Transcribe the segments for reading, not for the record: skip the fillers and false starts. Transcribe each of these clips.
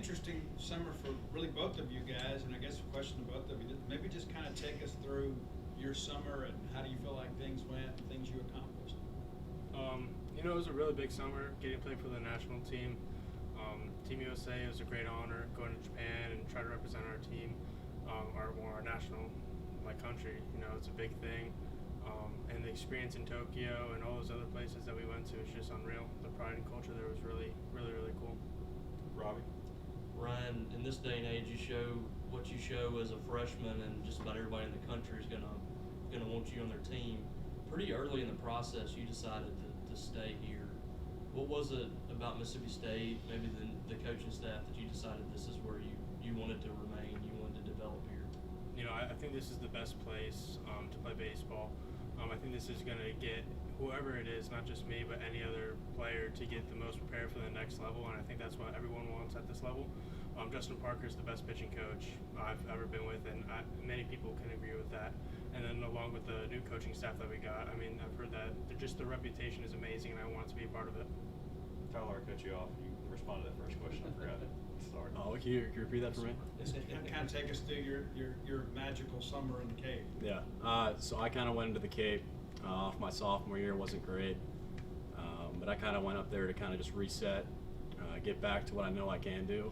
interesting summer for really both of you guys, and I guess a question to both of you. Maybe just kind of take us through your summer and how do you feel like things went and things you accomplished? It was a really big summer getting to play for the national team. Team USA, it was a great honor going to Japan and try to represent our team, our national country. It's a big thing. And the experience in Tokyo and all those other places that we went to is just unreal. The pride and culture there was really, really, really cool. Robbie? Ryan, in this day and age, you show what you show as a freshman, and just about everybody in the country is gonna want you on their team. Pretty early in the process, you decided to stay here. What was it about Mississippi State, maybe the coaching staff, that you decided this is where you wanted to remain, you wanted to develop here? I think this is the best place to play baseball. I think this is going to get whoever it is, not just me, but any other player, to get the most prepared for the next level, and I think that's what everyone wants at this level. Justin Parker is the best pitching coach I've ever been with, and many people can agree with that. And then along with the new coaching staff that we got, I've heard that just the reputation is amazing, and I want to be a part of it. Tyler, I cut you off. You responded to that first question. I forgot it. Sorry. Oh, can you repeat that for me? Kind of take us through your magical summer in the Cape. Yeah. So I kind of went into the Cape off my sophomore year. Wasn't great, but I kind of went up there to kind of just reset, get back to what I know I can do,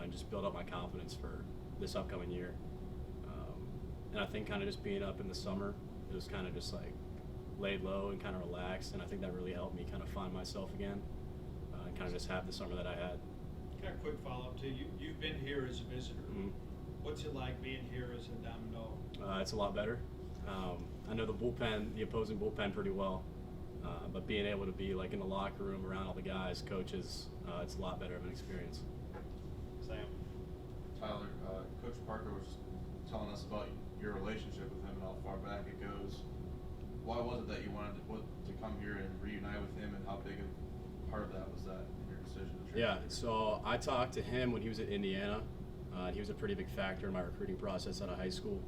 and just build up my confidence for this upcoming year. And I think kind of just being up in the summer, it was kind of just like laid low and kind of relaxed, and I think that really helped me kind of find myself again, and kind of just have the summer that I had. Kind of quick follow-up too. You've been here as a visitor. Mm-hmm. What's it like being here as a Diamond Dog? It's a lot better. I know the opposing bullpen pretty well, but being able to be like in the locker room around all the guys, coaches, it's a lot better of an experience. Sam? Tyler, Coach Parker was telling us about your relationship with him and how far back it goes. Why was it that you wanted to come here and reunite with him, and how big a part of that was that in your decision to transfer? Yeah, so I talked to him when he was at Indiana. He was a pretty big factor in my recruiting process out of high school.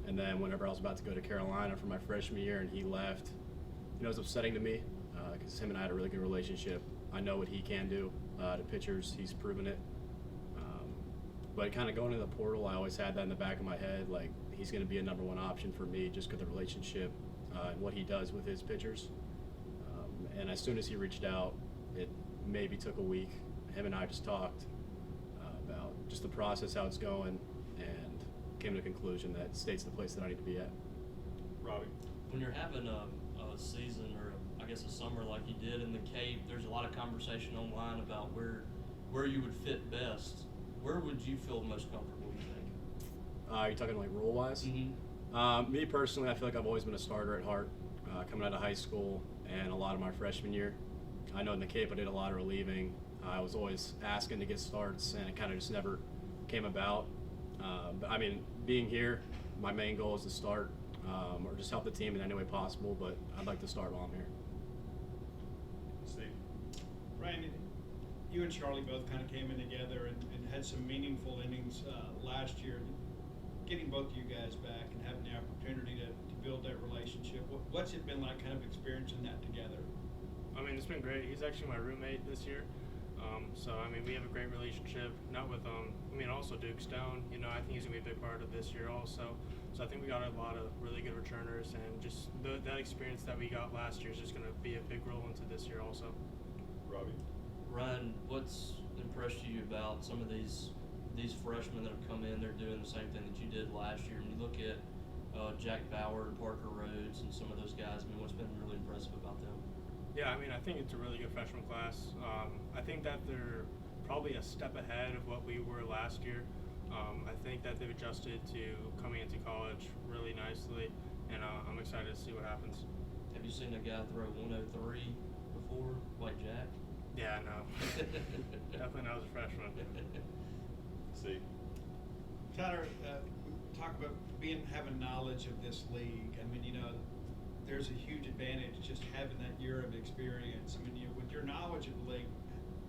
And then whenever I was about to go to Carolina for my freshman year and he left, it was upsetting to me because him and I had a really good relationship. I know what he can do to pitchers. He's proven it. But kind of going to the portal, I always had that in the back of my head, like he's going to be a number one option for me just because of the relationship and what he does with his pitchers. And as soon as he reached out, it maybe took a week. Him and I just talked about just the process, how it's going, and came to the conclusion that State's the place that I need to be at. Robbie? When you're having a season, or I guess a summer like you did in the Cape, there's a lot of conversation online about where you would fit best. Where would you feel most comfortable, you think? Are you talking like role-wise? Mm-hmm. Me personally, I feel like I've always been a starter at heart, coming out of high school and a lot of my freshman year. I know in the Cape I did a lot of relieving. I was always asking to get starts, and it kind of just never came about. But being here, my main goal is to start or just help the team in any way possible, but I'd like to start while I'm here. Steve? Ryan, you and Charlie both kind of came in together and had some meaningful innings last year. Getting both of you guys back and having the opportunity to build that relationship, what's it been like kind of experiencing that together? It's been great. He's actually my roommate this year. We have a great relationship, not with also Duke Stone. I think he's going to be a big part of this year also. So I think we got a lot of really good returners, and just that experience that we got last year is just going to be a big role into this year also. Robbie? Ryan, what's impressed you about some of these freshmen that have come in? They're doing the same thing that you did last year. When you look at Jack Bauer and Parker Rhodes and some of those guys, what's been really impressive about them? Yeah, I think it's a really good freshman class. I think that they're probably a step ahead of what we were last year. I think that they've adjusted to coming into college really nicely, and I'm excited to see what happens. Have you seen a guy throw 103 before, like Jack? Yeah, no. Definitely not as a freshman. Steve? Tyler, talk about having knowledge of this league. There's a huge advantage just having that year of experience. With your knowledge of the league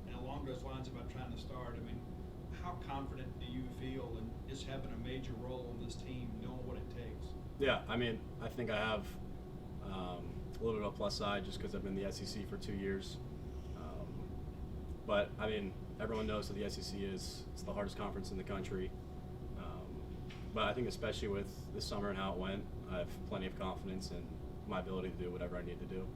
and along those lines about trying to start, how confident do you feel in just having a major role on this team, knowing what it takes? Yeah, I think I have a little bit of a plus side just because I've been in the SEC for 2 years. But I mean, everyone knows that the SEC it's the hardest conference in the country. But I think especially with this summer and how it went, I have plenty of confidence in my ability to do whatever I need to do.